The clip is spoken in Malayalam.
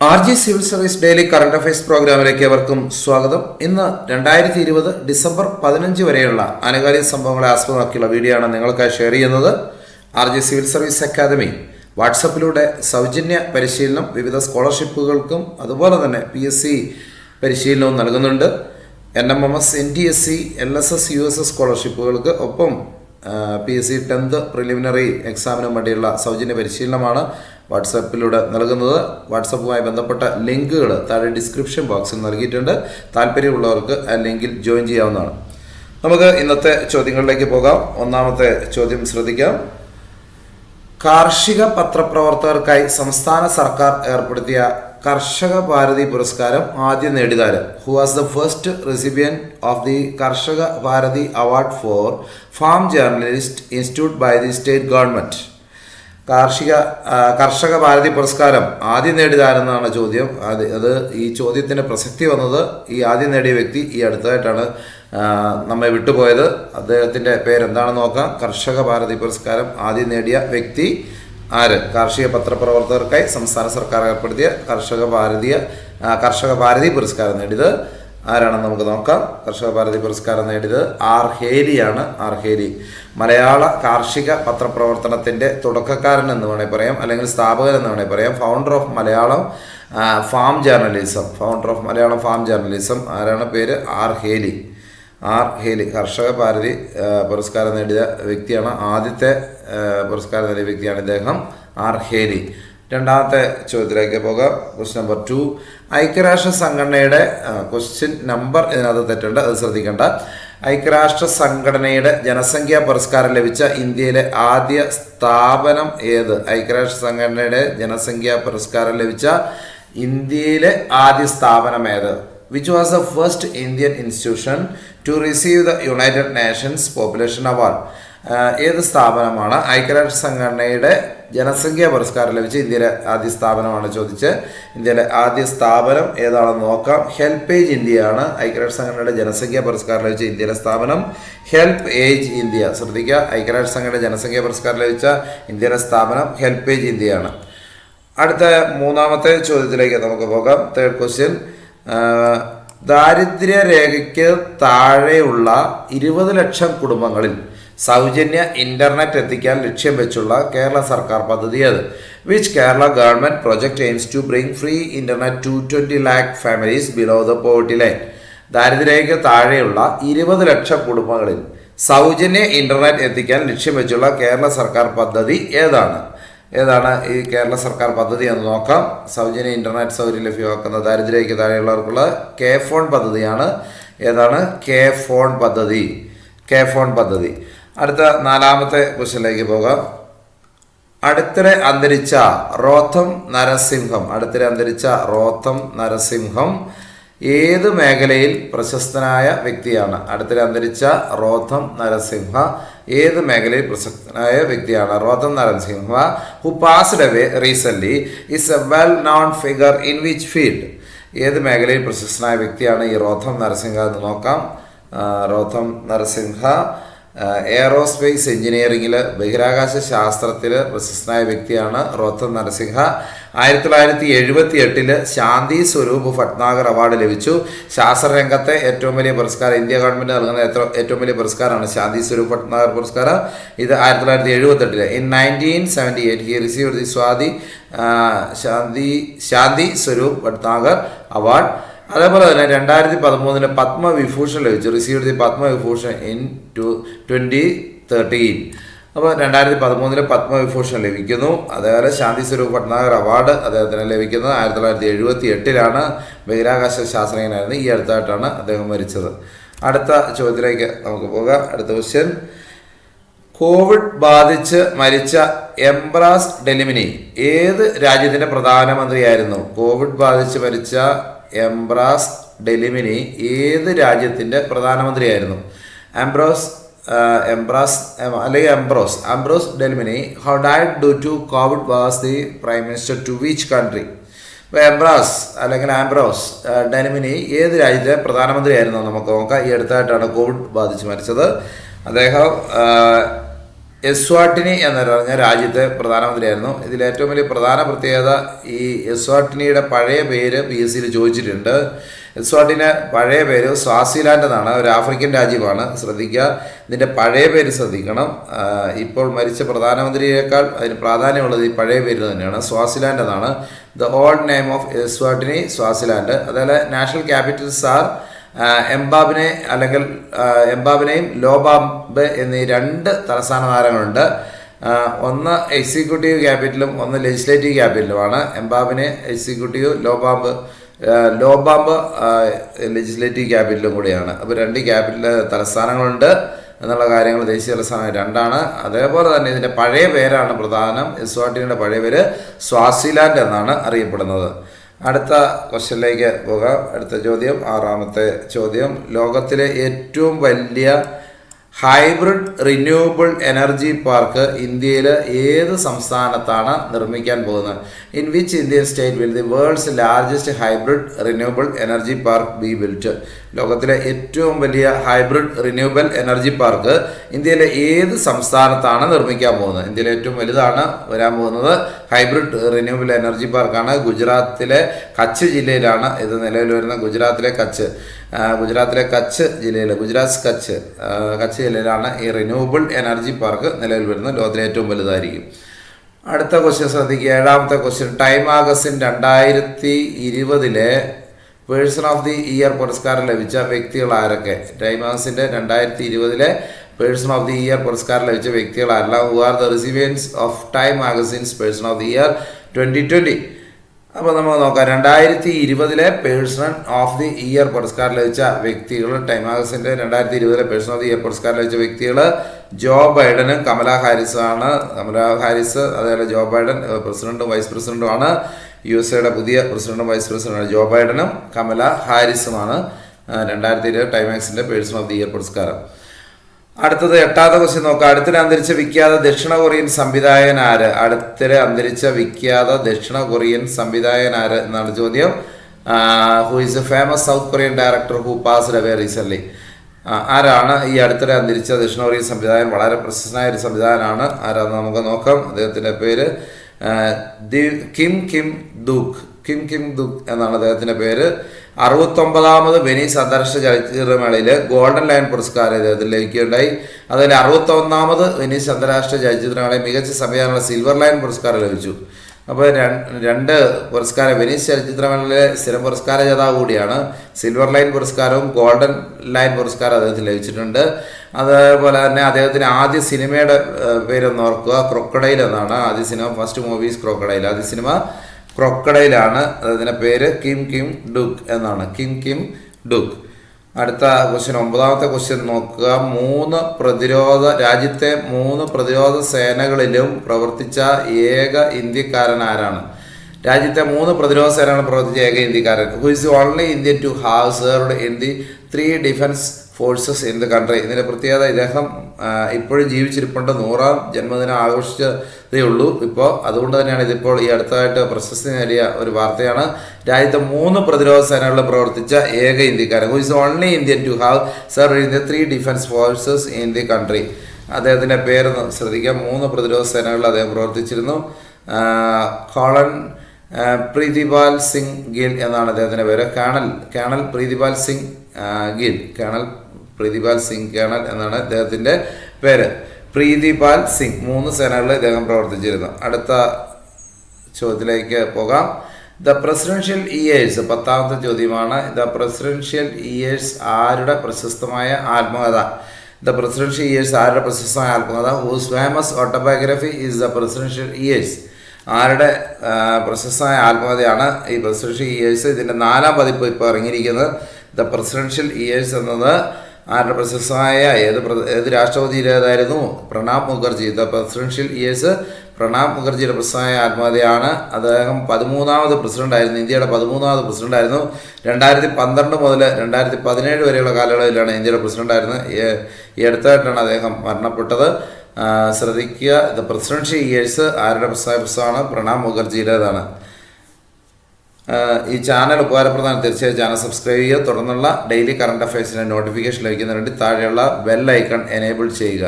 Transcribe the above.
RG civil service daily current affairs പ്രോഗ്രാമിലേക്ക് അവർക്കും സ്വാഗതം. ഇന്ന് 2020 ഡിസംബർ 15 വരെയുള്ള ആനുകാലിക സംഭവങ്ങളെ ആസ്പദമാക്കിയുള്ള വീഡിയോ ആണ് നിങ്ങൾക്കായി ഷെയർ ചെയ്യുന്നത്. RG സിവിൽ സർവീസ് അക്കാദമി വാട്സപ്പിലൂടെ സൗജന്യ പരിശീലനം വിവിധ സ്കോളർഷിപ്പുകൾക്കും അതുപോലെ തന്നെ PSC പരിശീലനവും നൽകുന്നുണ്ട്. NMMS, NTSC, LSS, USS സ്കോളർഷിപ്പുകൾക്ക് ഒപ്പം PSC 10th പ്രിലിമിനറി എക്സാമിനും വേണ്ടിയുള്ള സൗജന്യ പരിശീലനമാണ് വാട്സാപ്പിലൂടെ നൽകുന്നത്. വാട്സപ്പുമായി ബന്ധപ്പെട്ട ലിങ്കുകൾ താഴെ ഡിസ്ക്രിപ്ഷൻ ബോക്സിൽ നൽകിയിട്ടുണ്ട്. താല്പര്യമുള്ളവർക്ക് ആ ലിങ്കിൽ ജോയിൻ ചെയ്യാവുന്നതാണ്. നമുക്ക് ഇന്നത്തെ ചോദ്യങ്ങളിലേക്ക് പോകാം. ഒന്നാമത്തെ ചോദ്യം ശ്രദ്ധിക്കാം. കാർഷിക പത്രപ്രവർത്തകർക്കായി സംസ്ഥാന സർക്കാർ ഏർപ്പെടുത്തിയ കർഷക ഭാരതി പുരസ്കാരം ആദ്യം നേടിയതാര്? Who was the first recipient of the Karshaka Bharathi award for farm journalist institute by the state government? Karshaka Bharathi പുരസ്കാരം ആദ്യം നേടിയതാരെന്നാണ് ചോദ്യം. അത് ഈ ചോദ്യത്തിന് പ്രസക്തി വന്നത് ഈ ആദ്യം നേടിയ വ്യക്തി ഈ അടുത്തതായിട്ടാണ് നമ്മെ വിട്ടുപോയത്. അദ്ദേഹത്തിൻ്റെ പേരെന്താണെന്ന് നോക്കാം. കർഷക ഭാരതി പുരസ്കാരം ആദ്യം നേടിയ വ്യക്തി ആര്? കാർഷിക പത്രപ്രവർത്തകർക്കായി സംസ്ഥാന സർക്കാർ ഏർപ്പെടുത്തിയ കർഷക ഭാരതി പുരസ്കാരം നേടിയത് ആരാണെന്ന് നമുക്ക് നോക്കാം. കർഷക ഭാരതി പുരസ്കാരം നേടിയത് ആർ ഹേലിയാണ്. ആർ ഹേലി മലയാള കാർഷിക പത്രപ്രവർത്തനത്തിൻ്റെ തുടക്കക്കാരൻ എന്ന് വേണമെങ്കിൽ പറയാം, അല്ലെങ്കിൽ സ്ഥാപകൻ എന്ന് വേണമെങ്കിൽ പറയാം. Founder of Malayalam farm journalism ആരാണ്? പേര് ആർ ഹേലി. കർഷക ഭാരതി പുരസ്കാരം നേടിയ വ്യക്തിയാണ്. ആദ്യത്തെ പുരസ്കാരം നേടിയ വ്യക്തിയാണ് ഇദ്ദേഹം, ആർ ഹേലി. രണ്ടാമത്തെ ചോദ്യത്തിലേക്ക് പോകാം. Question number 2. ഐക്യരാഷ്ട്ര സംഘടനയുടെ ക്വസ്റ്റ്യൻ നമ്പർ ഇതിനകത്ത് തെറ്റുണ്ട്, അത് ശ്രദ്ധിക്കേണ്ട. ഐക്യരാഷ്ട്ര സംഘടനയുടെ ജനസംഖ്യാ പുരസ്കാരം ലഭിച്ച ഇന്ത്യയിലെ ആദ്യ സ്ഥാപനം ഏത്? ഐക്യരാഷ്ട്ര സംഘടനയുടെ ജനസംഖ്യാ പുരസ്കാരം ലഭിച്ച ഇന്ത്യയിലെ ആദ്യ സ്ഥാപനം ഏത്? Which was the first Indian institution to receive the United Nations Population Award? ഏത് സ്ഥാപനമാണ് ഐക്യരാഷ്ട്ര സംഘടനയുടെ ജനസംഖ്യാ പുരസ്കാരം ലഭിച്ച ഇന്ത്യയിലെ ആദ്യ സ്ഥാപനമാണ് ചോദിച്ച്. ഇന്ത്യയിലെ ആദ്യ സ്ഥാപനം ഏതാണെന്ന് നോക്കാം. ഹെൽപ്പേജ് ഇന്ത്യയാണ്. ഐക്യരാഷ്ട്ര സംഘടനയുടെ ജനസംഖ്യാ പുരസ്കാരം ലഭിച്ച ഇന്ത്യയിലെ സ്ഥാപനം ഹെൽപ്പേജ് ഇന്ത്യ. ശ്രദ്ധിക്കുക, ഐക്യരാഷ്ട്ര സംഘടനയുടെ ജനസംഖ്യാ പുരസ്കാരം ലഭിച്ച ഇന്ത്യയിലെ സ്ഥാപനം ഹെൽപ്പേജ് ഇന്ത്യയാണ്. അടുത്ത മൂന്നാമത്തെ ചോദ്യത്തിലേക്ക് നമുക്ക് പോകാം. Third question. ദാരിദ്ര്യരേഖയ്ക്ക് താഴെയുള്ള 20 ലക്ഷം കുടുംബങ്ങളിൽ സൗജന്യ ഇന്റർനെറ്റ് എത്തിക്കാൻ ലക്ഷ്യം വെച്ചുള്ള കേരള സർക്കാർ പദ്ധതി അത്? Which Kerala government project aims to bring free internet to 20 lakh families below the poverty line? ദാരിദ്ര്യരേഖയ്ക്ക് താഴെയുള്ള 20 ലക്ഷം കുടുംബങ്ങളിൽ സൗജന്യ ഇന്റർനെറ്റ് എത്തിക്കാൻ ലക്ഷ്യം വെച്ചുള്ള കേരള സർക്കാർ പദ്ധതി ഏതാണ് ഈ കേരള സർക്കാർ പദ്ധതി എന്ന് നോക്കാം. സൗജന്യ ഇന്റർനെറ്റ് സൗകര്യം ലഭ്യമാക്കുന്ന ദാരിദ്ര്യരേഖയ്ക്ക് താഴെയുള്ളവർക്കുള്ള കെ ഫോൺ പദ്ധതിയാണ്. ഏതാണ്? കെ ഫോൺ പദ്ധതി. അടുത്ത നാലാമത്തെ ക്വസ്റ്റ്യനിലേക്ക് പോകാം. അടുത്തിടെ അന്തരിച്ച റോത്തം നരസിംഹം ഏത് മേഖലയിൽ പ്രശസ്തനായ വ്യക്തിയാണ്? അടുത്തിടെ അന്തരിച്ച റോത്തം നരസിംഹ ഏത് മേഖലയിൽ പ്രശസ്തനായ വ്യക്തിയാണ്? Roddam Narasimha who passed away recent is a well known figure in which field? ഏത് മേഖലയിൽ പ്രശസ്തനായ വ്യക്തിയാണ് ഈ റോത്തം നരസിംഹ എന്ന് നോക്കാം. റോത്തം നരസിംഹ എയറോസ്പേസ് എഞ്ചിനീയറിംഗിൽ ബഹിരാകാശ ശാസ്ത്രത്തിൽ പ്രശസ്തനായ വ്യക്തിയാണ് റോത്തം നരസിംഹ. 1978 ശാന്തി സ്വരൂപ് ഭട്നാഗർ അവാർഡ് ലഭിച്ചു. ശാസ്ത്രരംഗത്തെ ഏറ്റവും വലിയ പുരസ്കാരം, ഇന്ത്യ ഗവൺമെന്റ് നൽകുന്ന ഏറ്റവും വലിയ പുരസ്കാരമാണ് ശാന്തി സ്വരൂപ് ഭട്നാഗർ പുരസ്കാരം. ഇത് 1978. In 1978 he received the Shanti Swarup Bhatnagar award. അതേപോലെ തന്നെ 2013 പത്മവിഭൂഷൺ ലഭിച്ചു. Received the Padma Vibhushan in 2013. അപ്പോൾ 2013 പത്മവിഭൂഷൺ ലഭിക്കുന്നു. അതേപോലെ ശാന്തി സ്വരൂപ് ഭട്നാഗർ അവാർഡ് അദ്ദേഹത്തിന് ലഭിക്കുന്നത് 1978 ബഹിരാകാശ ശാസ്ത്രജ്ഞനായിരുന്നു. ഈ അടുത്തായിട്ടാണ് അദ്ദേഹം മരിച്ചത്. അടുത്ത ചോദ്യത്തിലേക്ക് നമുക്ക് പോകാം. അടുത്ത ക്വസ്റ്റ്യൻ. കോവിഡ് ബാധിച്ച് മരിച്ച എംബ്രാസ് ഡെലിമിനി ഏത് രാജ്യത്തിൻ്റെ പ്രധാനമന്ത്രിയായിരുന്നു? കോവിഡ് ബാധിച്ച് മരിച്ച എംബ്രാസ് ഡെലിമിനി ഏത് രാജ്യത്തിൻ്റെ പ്രധാനമന്ത്രിയായിരുന്നു? Ambrose Dlamini who died due to COVID was the prime minister to which country? ഇപ്പോൾ ആംബ്രോസ് ഡെലിമിനി ഏത് രാജ്യത്തെ പ്രധാനമന്ത്രിയായിരുന്നു നമുക്ക് നോക്കാം. ഈ അടുത്തായിട്ടാണ് കോവിഡ് ബാധിച്ച് മരിച്ചത്. അദ്ദേഹം എസ്വാട്ടിനി എന്ന് പറഞ്ഞ രാജ്യത്തെ പ്രധാനമന്ത്രിയായിരുന്നു. ഇതിൽ ഏറ്റവും വലിയ പ്രധാന പ്രത്യേകത ഈ എസ്വാട്ടിനിയുടെ പഴയ പേര് PSCയിൽ ചോദിച്ചിട്ടുണ്ട്. എസ്വാട്ടിന് പഴയ പേര് സ്വാസിലാൻഡ് എന്നാണ്, ഒരു ആഫ്രിക്കൻ രാജ്യമാണ്. ശ്രദ്ധിക്കുക, ഇതിൻ്റെ പഴയ പേര് ശ്രദ്ധിക്കണം. ഇപ്പോൾ മരിച്ച പ്രധാനമന്ത്രിയേക്കാൾ അതിന് പ്രാധാന്യമുള്ളത് ഈ പഴയ പേര് തന്നെയാണ്, സ്വാസിലാൻഡ് എന്നാണ്. The old name of Eswatini Swaziland. അതുപോലെ നാഷണൽ ക്യാപിറ്റൽസ് ആർ എംബാബിനെ അല്ലെങ്കിൽ എംബാബിനെയും ലോബാംബെ എന്നീ രണ്ട് തലസ്ഥാന നഗരങ്ങളുണ്ട്. ഒന്ന് എക്സിക്യൂട്ടീവ് ക്യാപിറ്റലും ഒന്ന് ലെജിസ്ലേറ്റീവ് ക്യാപിറ്റലുമാണ്. എംബാബിനെ എക്സിക്യൂട്ടീവ്, ലോബാംബ് ലെജിസ്ലേറ്റീവ് ക്യാപിറ്റലും കൂടിയാണ്. അപ്പോൾ രണ്ട് ക്യാപിറ്റൽ തലസ്ഥാനങ്ങളുണ്ട് എന്നുള്ള കാര്യങ്ങൾ. ദേശീയ തലസ്ഥാനം രണ്ടാണ്. അതേപോലെ തന്നെ ഇതിൻ്റെ പഴയ പേരാണ് പ്രധാനം. എസ്വാട്ടിനിയുടെ പഴയ പേര് സ്വാസിലാൻഡ് എന്നാണ് അറിയപ്പെടുന്നത്. അടുത്ത ക്വസ്റ്റ്യനിലേക്ക് പോകാം. അടുത്ത ചോദ്യം, ആറാമത്തെ ചോദ്യം. ലോകത്തിലെ ഏറ്റവും വലിയ ഹൈബ്രിഡ് റിന്യൂവബിൾ എനർജി പാർക്ക് ഇന്ത്യയിൽ ഏത് സംസ്ഥാനത്താണ് നിർമ്മിക്കാൻ പോകുന്നത്? In which Indian state will the world's largest hybrid renewable energy park B built? ലോകത്തിലെ ഏറ്റവും വലിയ ഹൈബ്രിഡ് റിന്യൂവബിൾ എനർജി പാർക്ക് ഇന്ത്യയിലെ ഏത് സംസ്ഥാനത്താണ് നിർമ്മിക്കാൻ പോകുന്നത്? ഇന്ത്യയിലെ ഏറ്റവും വലുതാണ് വരാൻ പോകുന്നത്. ഹൈബ്രിഡ് റിന്യൂവബിൾ എനർജി പാർക്കാണ്. ഗുജറാത്തിലെ കച്ച് ജില്ലയിലാണ് ഇത് നിലവിൽ വരുന്നത്. ഗുജറാത്തിലെ കച്ച് ജില്ലയിൽ, കച്ച് ജില്ലയിലാണ് ഈ റിന്യൂവബിൾ എനർജി പാർക്ക് നിലവിൽ വരുന്നത്. ലോകത്തിലെ ഏറ്റവും വലുതായിരിക്കും. അടുത്ത ക്വസ്റ്റ്യൻ ശ്രദ്ധിക്കുക, ഏഴാമത്തെ question. Time Magazine 2020 person of the year പുരസ്കാരം ലഭിച്ച വ്യക്തികൾ ആരൊക്കെ? ടൈം മാഗസിൻ്റെ 2020 പേഴ്സൺ ഓഫ് ദി ഇയർ പുരസ്കാരം ലഭിച്ച വ്യക്തികൾ ആരല്ല? Who are the recipients of Time Magazine's person of the year 2020? അപ്പോൾ നമുക്ക് നോക്കാം. 2020 പേഴ്സൺ ഓഫ് ദി ഇയർ പുരസ്കാരം ലഭിച്ച വ്യക്തികൾ, ടൈം മാഗസിൻ്റെ 2020 പേഴ്സൺ ഓഫ് ദി ഇയർ പുരസ്കാരം ലഭിച്ച വ്യക്തികൾ ജോ ബൈഡനും കമല ഹാരിസുമാണ്. അതേപോലെ ജോ ബൈഡൻ പ്രസിഡന്റും വൈസ് പ്രസിഡന്റുമാണ്. USA പുതിയ പ്രസിഡന്റും വൈസ് പ്രസിഡന്റാണ് ജോ ബൈഡനും കമല ഹാരിസുമാണ്. 2020 ടൈം മാഗസിൻ്റെ പേഴ്സൺ ഓഫ് ദി ഇയർ പുരസ്കാരം. അടുത്തത് എട്ടാമത്തെ ക്വസ്റ്റ്യൻ നോക്കാം. അടുത്തിടെ അന്തരിച്ച വിഖ്യാത ദക്ഷിണ കൊറിയൻ സംവിധായകൻ ആര്? എന്നാണ് ചോദ്യം. Who is A famous south Korean director who passed away recently? ആരാണ് ഈ അടുത്തിടെ അന്തരിച്ച ദക്ഷിണ കൊറിയൻ സംവിധായകൻ? വളരെ പ്രശസ്തനായ ഒരു സംവിധായകനാണ്. ആരാന്ന് നമുക്ക് നോക്കാം. അദ്ദേഹത്തിൻ്റെ പേര് കിം ദുക് എന്നാണ് അദ്ദേഹത്തിൻ്റെ പേര്. 69ാമത് വെനീസ് അന്താരാഷ്ട്ര ചലച്ചിത്രമേളയിൽ ഗോൾഡൻ ലയൺ പുരസ്കാരം ഇദ്ദേഹത്തിന് ലഭിക്കുകയുണ്ടായി. അതിൽ 61ാമത് വെനീസ് അന്താരാഷ്ട്ര ചലച്ചിത്രമേളയിൽ മികച്ച സംവിധാനമുള്ള സിൽവർ ലയൺ പുരസ്കാരം ലഭിച്ചു. അപ്പോൾ രണ്ട് പുരസ്കാരം, വെനീസ് ചലച്ചിത്രമേളയിലെ സ്ഥിരം പുരസ്കാര ജേതാവ് കൂടിയാണ്. സിൽവർ ലൈൻ പുരസ്കാരവും ഗോൾഡൻ ലൈൻ പുരസ്കാരം അദ്ദേഹത്തിന് ലഭിച്ചിട്ടുണ്ട്. അതേപോലെ തന്നെ അദ്ദേഹത്തിന് ആദ്യ സിനിമയുടെ പേരൊന്ന് ഓർക്കുക, ക്രൊക്കഡൈൽ എന്നാണ്. ആദ്യ സിനിമ, ഫസ്റ്റ് മൂവീസ് ക്രൊക്കഡൈൽ. ആദ്യ സിനിമ ക്രൊക്കഡൈലാണ്. അദ്ദേഹത്തിൻ്റെ പേര് കിം ഡുക് എന്നാണ്. Kim Duc. അടുത്ത ക്വസ്റ്റ്യൻ, ഒമ്പതാമത്തെ ക്വസ്റ്റ്യൻ നോക്കുക. രാജ്യത്തെ 3 പ്രതിരോധ സേനകളിലും പ്രവർത്തിച്ച ഏക ഇന്ത്യക്കാരൻ ആരാണ്? രാജ്യത്തെ 3 പ്രതിരോധ സേനകളിൽ പ്രവർത്തിച്ച ഏക ഇന്ത്യക്കാരൻ. Who is only Indian to have served in the 3 defence forces in the country? ഇതിൻ്റെ പ്രത്യേകത, ഇദ്ദേഹം ഇപ്പോഴും ജീവിച്ചിരിപ്പുണ്ട്. 100ാം ജന്മദിനം ആഘോഷിച്ചതേ ഉള്ളൂ ഇപ്പോൾ. അതുകൊണ്ട് തന്നെയാണ് ഇതിപ്പോൾ ഈ അടുത്തതായിട്ട് പ്രശസ്തി നേടിയ ഒരു വാർത്തയാണ്. രാജ്യത്തെ 3 പ്രതിരോധ സേനകളിൽ പ്രവർത്തിച്ച ഏക ഇന്ത്യക്കാരൻ. Who is only Indian to have served in the 3 defence forces in the country? അദ്ദേഹത്തിൻ്റെ പേരൊന്ന് ശ്രദ്ധിക്കാം. 3 പ്രതിരോധ സേനകളിൽ അദ്ദേഹം പ്രവർത്തിച്ചിരുന്നു. കോളൻ പ്രീതിപാൽ സിംഗ് ഗിൽ എന്നാണ് അദ്ദേഹത്തിൻ്റെ പേര്. കേണൽ പ്രീതിപാൽ സിംഗ് ഗിൽ. കേണൽ എന്നാണ് അദ്ദേഹത്തിൻ്റെ പേര്. പ്രീതിപാൽ സിംഗ്. 3 സേനകളിൽ ഇദ്ദേഹം പ്രവർത്തിച്ചിരുന്നു. അടുത്ത ചോദ്യത്തിലേക്ക് പോകാം. ദ പ്രസിഡൻഷ്യൽ ഇയേഴ്സ്, 10ാമത്തെ ചോദ്യമാണ്. ദ പ്രസിഡൻഷ്യൽ ഇയേഴ്സ് ആരുടെ പ്രശസ്തമായ ആത്മകഥ? Whose famous autobiography is the presidential years? ആരുടെ പ്രശസ്തമായ ആത്മകഥയാണ് ഈ പ്രസിഡൻഷ്യൽ ഇയേഴ്സ്? ഇതിൻ്റെ 4ാം പതിപ്പ് ഇപ്പോൾ ഇറങ്ങിയിരിക്കുന്നത്. ദ പ്രസിഡൻഷ്യൽ ഇയേഴ്സ് എന്നത് ആരുടെ പ്രശസ്തമായ ഏത് രാഷ്ട്രപതിയുടേതായിരുന്നു? Pranab Mukherjee. The presidential years Pranab മുഖർജിയുടെ പ്രശസ്തമായ ആത്മകഥയാണ്. അദ്ദേഹം 13ാമത് പ്രസിഡൻ്റായിരുന്നു, ഇന്ത്യയുടെ 13ാമത് പ്രസിഡൻ്റായിരുന്നു. 2012 മുതൽ 2017 വരെയുള്ള കാലയളവിലാണ് ഇന്ത്യയുടെ പ്രസിഡൻ്റായിരുന്നത്. ഈ അടുത്തായിട്ടാണ് അദ്ദേഹം മരണപ്പെട്ടത്. ശ്രദ്ധിക്കുക, ദ പ്രസിഡൻഷ്യൽ ഇയേഴ്സ് ആരുടെ പുസ്തകമാണ്? പ്രണാബ് മുഖർജിയുടേതാണ്. ഈ ചാനൽ ഉപകാരപ്രദമാണ്. തീർച്ചയായും ചാനൽ സബ്സ്ക്രൈബ് ചെയ്യുക. തുടർന്നുള്ള ഡെയിലി കറണ്ട് അഫയേഴ്സിൻ്റെ നോട്ടിഫിക്കേഷൻ ലഭിക്കുന്നതിന് വേണ്ടി താഴെയുള്ള ബെൽ ഐക്കൺ എനേബിൾ ചെയ്യുക.